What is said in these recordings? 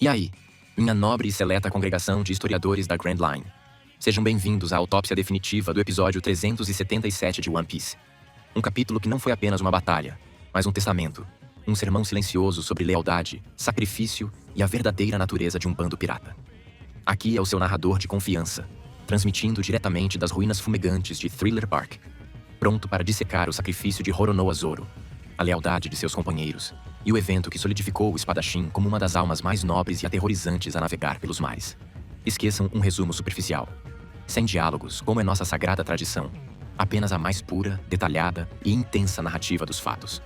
E aí, minha nobre e seleta congregação de historiadores da Grand Line. Sejam bem-vindos à autópsia definitiva do episódio 377 de One Piece. Um capítulo que não foi apenas uma batalha, mas um testamento. Um sermão silencioso sobre lealdade, sacrifício e a verdadeira natureza de um bando pirata. Aqui é o seu narrador de confiança, transmitindo diretamente das ruínas fumegantes de Thriller Bark, pronto para dissecar o sacrifício de Roronoa Zoro, a lealdade de seus companheiros e o evento que solidificou o espadachim como uma das almas mais nobres e aterrorizantes a navegar pelos mares. Esqueçam um resumo superficial. Sem diálogos, como é nossa sagrada tradição. Apenas a mais pura, detalhada e intensa narrativa dos fatos.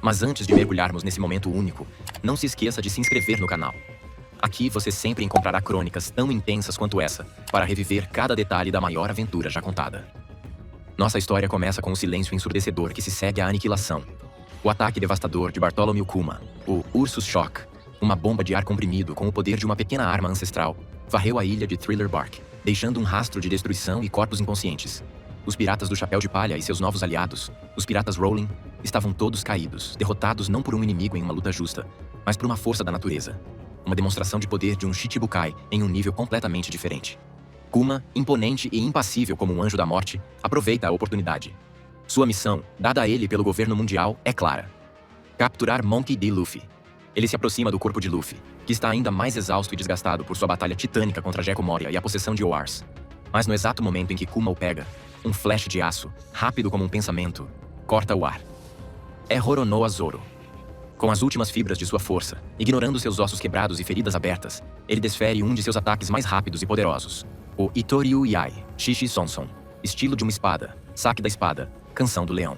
Mas antes de mergulharmos nesse momento único, não se esqueça de se inscrever no canal. Aqui você sempre encontrará crônicas tão intensas quanto essa, para reviver cada detalhe da maior aventura já contada. Nossa história começa com o silêncio ensurdecedor que se segue à aniquilação. O ataque devastador de Bartholomew Kuma, o Ursus Shock, uma bomba de ar comprimido com o poder de uma pequena arma ancestral, varreu a ilha de Thriller Bark, deixando um rastro de destruição e corpos inconscientes. Os piratas do Chapéu de Palha e seus novos aliados, os piratas Rolling, estavam todos caídos, derrotados não por um inimigo em uma luta justa, mas por uma força da natureza. Uma demonstração de poder de um Shichibukai em um nível completamente diferente. Kuma, imponente e impassível como um anjo da morte, aproveita a oportunidade. Sua missão, dada a ele pelo governo mundial, é clara. Capturar Monkey D. Luffy. Ele se aproxima do corpo de Luffy, que está ainda mais exausto e desgastado por sua batalha titânica contra Gekko Moria e a possessão de Oars. Mas no exato momento em que Kuma o pega, um flash de aço, rápido como um pensamento, corta o ar. É Roronoa Zoro. Com as últimas fibras de sua força, ignorando seus ossos quebrados e feridas abertas, ele desfere um de seus ataques mais rápidos e poderosos. O Itoryu Yai, Shishi Sonson. Estilo de uma espada, saque da espada, canção do leão.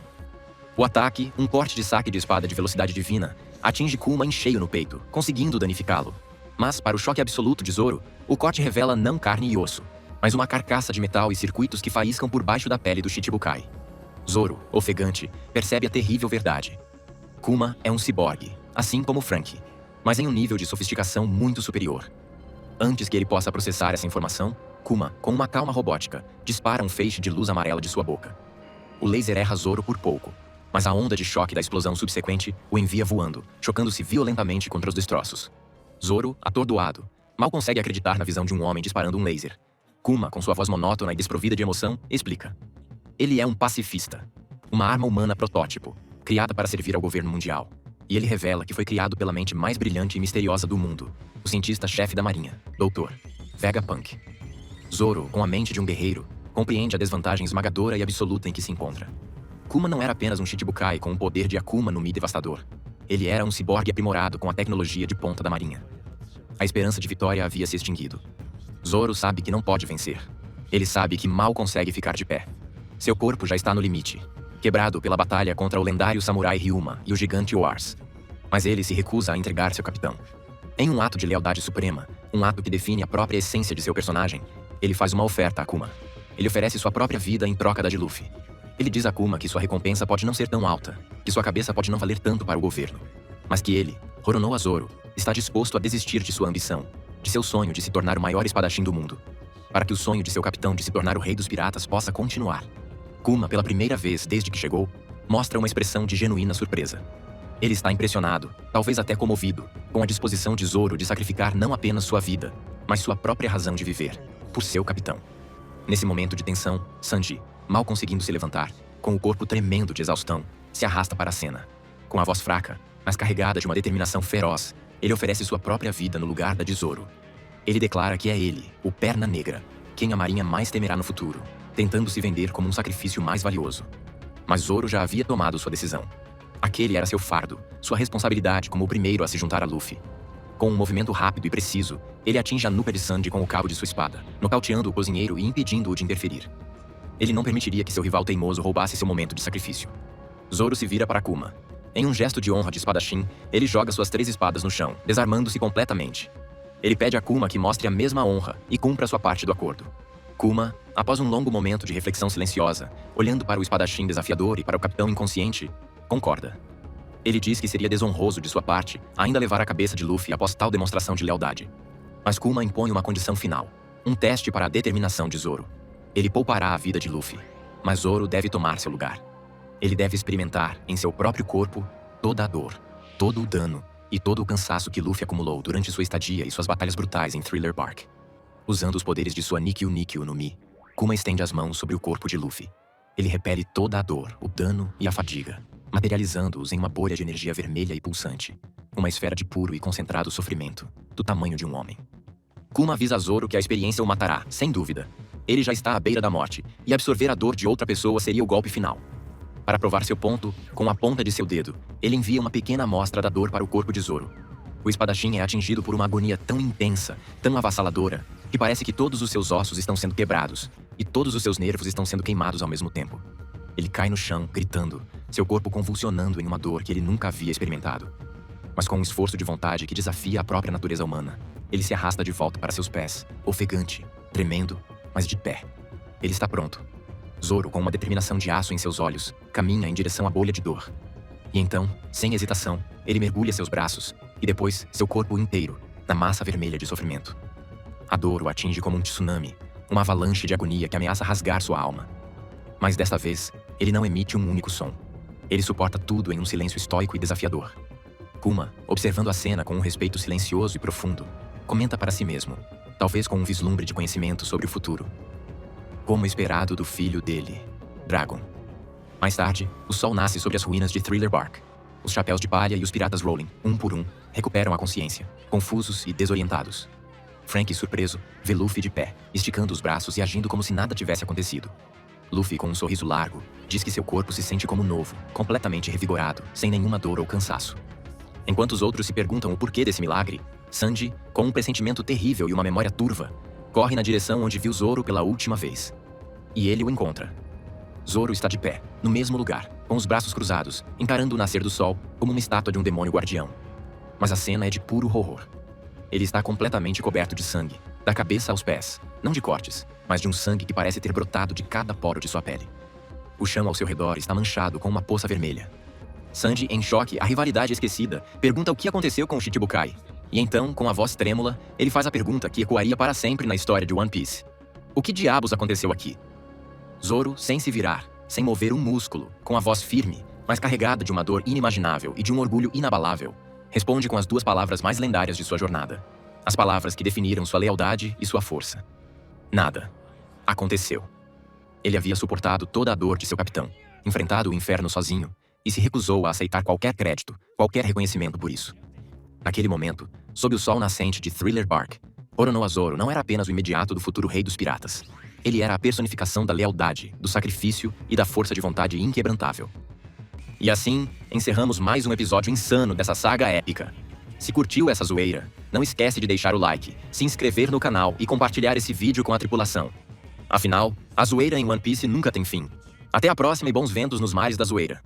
O ataque, um corte de saque de espada de velocidade divina, atinge Kuma em cheio no peito, conseguindo danificá-lo. Mas, para o choque absoluto de Zoro, o corte revela não carne e osso, mas uma carcaça de metal e circuitos que faíscam por baixo da pele do Shichibukai. Zoro, ofegante, percebe a terrível verdade. Kuma é um ciborgue, assim como Franky, mas em um nível de sofisticação muito superior. Antes que ele possa processar essa informação, Kuma, com uma calma robótica, dispara um feixe de luz amarela de sua boca. O laser erra Zoro por pouco, mas a onda de choque da explosão subsequente o envia voando, chocando-se violentamente contra os destroços. Zoro, atordoado, mal consegue acreditar na visão de um homem disparando um laser. Kuma, com sua voz monótona e desprovida de emoção, explica. Ele é um pacifista. Uma arma humana protótipo, criada para servir ao governo mundial. E ele revela que foi criado pela mente mais brilhante e misteriosa do mundo, o cientista-chefe da marinha, Dr. Vegapunk. Zoro, com a mente de um guerreiro, compreende a desvantagem esmagadora e absoluta em que se encontra. Kuma não era apenas um Shichibukai com o poder de Akuma no Mi devastador. Ele era um ciborgue aprimorado com a tecnologia de ponta da marinha. A esperança de vitória havia se extinguido. Zoro sabe que não pode vencer. Ele sabe que mal consegue ficar de pé. Seu corpo já está no limite, quebrado pela batalha contra o lendário samurai Ryuma e o gigante Oars. Mas ele se recusa a entregar seu capitão. Em um ato de lealdade suprema, um ato que define a própria essência de seu personagem, ele faz uma oferta a Kuma. Ele oferece sua própria vida em troca da de Luffy. Ele diz a Kuma que sua recompensa pode não ser tão alta, que sua cabeça pode não valer tanto para o governo, mas que ele, Roronoa Zoro, está disposto a desistir de sua ambição, de seu sonho de se tornar o maior espadachim do mundo, para que o sonho de seu capitão de se tornar o rei dos piratas possa continuar. Kuma, pela primeira vez desde que chegou, mostra uma expressão de genuína surpresa. Ele está impressionado, talvez até comovido, com a disposição de Zoro de sacrificar não apenas sua vida, mas sua própria razão de viver, por seu capitão. Nesse momento de tensão, Sanji, mal conseguindo se levantar, com o corpo tremendo de exaustão, se arrasta para a cena. Com a voz fraca, mas carregada de uma determinação feroz, ele oferece sua própria vida no lugar da de Zoro. Ele declara que é ele, o Perna Negra, quem a marinha mais temerá no futuro, tentando se vender como um sacrifício mais valioso. Mas Zoro já havia tomado sua decisão. Aquele era seu fardo, sua responsabilidade como o primeiro a se juntar a Luffy. Com um movimento rápido e preciso, ele atinge a nuca de Sanji com o cabo de sua espada, nocauteando o cozinheiro e impedindo-o de interferir. Ele não permitiria que seu rival teimoso roubasse seu momento de sacrifício. Zoro se vira para Kuma. Em um gesto de honra de espadachim, ele joga suas 3 espadas no chão, desarmando-se completamente. Ele pede a Kuma que mostre a mesma honra e cumpra sua parte do acordo. Kuma, após um longo momento de reflexão silenciosa, olhando para o espadachim desafiador e para o capitão inconsciente, concorda. Ele diz que seria desonroso de sua parte ainda levar a cabeça de Luffy após tal demonstração de lealdade. Mas Kuma impõe uma condição final, um teste para a determinação de Zoro. Ele poupará a vida de Luffy, mas Zoro deve tomar seu lugar. Ele deve experimentar, em seu próprio corpo, toda a dor, todo o dano e todo o cansaço que Luffy acumulou durante sua estadia e suas batalhas brutais em Thriller Bark. Usando os poderes de sua Nikyu Nikyu no Mi, Kuma estende as mãos sobre o corpo de Luffy. Ele repele toda a dor, o dano e a fadiga, materializando-os em uma bolha de energia vermelha e pulsante. Uma esfera de puro e concentrado sofrimento, do tamanho de um homem. Kuma avisa a Zoro que a experiência o matará, sem dúvida. Ele já está à beira da morte, e absorver a dor de outra pessoa seria o golpe final. Para provar seu ponto, com a ponta de seu dedo, ele envia uma pequena amostra da dor para o corpo de Zoro. O espadachim é atingido por uma agonia tão intensa, tão avassaladora, que parece que todos os seus ossos estão sendo quebrados, e todos os seus nervos estão sendo queimados ao mesmo tempo. Ele cai no chão, gritando, seu corpo convulsionando em uma dor que ele nunca havia experimentado. Mas com um esforço de vontade que desafia a própria natureza humana, ele se arrasta de volta para seus pés, ofegante, tremendo, mas de pé. Ele está pronto. Zoro, com uma determinação de aço em seus olhos, caminha em direção à bolha de dor. E então, sem hesitação, ele mergulha seus braços, e depois seu corpo inteiro, na massa vermelha de sofrimento. A dor o atinge como um tsunami, uma avalanche de agonia que ameaça rasgar sua alma. Mas desta vez, ele não emite um único som. Ele suporta tudo em um silêncio estoico e desafiador. Kuma, observando a cena com um respeito silencioso e profundo, comenta para si mesmo, talvez com um vislumbre de conhecimento sobre o futuro. Como esperado do filho dele, Dragon. Mais tarde, o sol nasce sobre as ruínas de Thriller Bark. Os chapéus de palha e os piratas Rolling, um por um, recuperam a consciência, confusos e desorientados. Frank, surpreso, vê Luffy de pé, esticando os braços e agindo como se nada tivesse acontecido. Luffy, com um sorriso largo, diz que seu corpo se sente como novo, completamente revigorado, sem nenhuma dor ou cansaço. Enquanto os outros se perguntam o porquê desse milagre, Sanji, com um pressentimento terrível e uma memória turva, corre na direção onde viu Zoro pela última vez. E ele o encontra. Zoro está de pé, no mesmo lugar, com os braços cruzados, encarando o nascer do sol como uma estátua de um demônio guardião. Mas a cena é de puro horror. Ele está completamente coberto de sangue, da cabeça aos pés, não de cortes, mas de um sangue que parece ter brotado de cada poro de sua pele. O chão ao seu redor está manchado com uma poça vermelha. Sanji, em choque, a rivalidade esquecida, pergunta o que aconteceu com o Shichibukai. E então, com a voz trêmula, ele faz a pergunta que ecoaria para sempre na história de One Piece. O que diabos aconteceu aqui? Zoro, sem se virar, sem mover um músculo, com a voz firme, mas carregada de uma dor inimaginável e de um orgulho inabalável, responde com as duas palavras mais lendárias de sua jornada. As palavras que definiram sua lealdade e sua força. Nada. Aconteceu. Ele havia suportado toda a dor de seu capitão, enfrentado o inferno sozinho, e se recusou a aceitar qualquer crédito, qualquer reconhecimento por isso. Naquele momento, sob o sol nascente de Thriller Bark, Oronoa Zoro não era apenas o imediato do futuro rei dos piratas. Ele era a personificação da lealdade, do sacrifício e da força de vontade inquebrantável. E assim, encerramos mais um episódio insano dessa saga épica. Se curtiu essa zoeira, não esquece de deixar o like, se inscrever no canal e compartilhar esse vídeo com a tripulação. Afinal, a zoeira em One Piece nunca tem fim. Até a próxima e bons ventos nos mares da zoeira.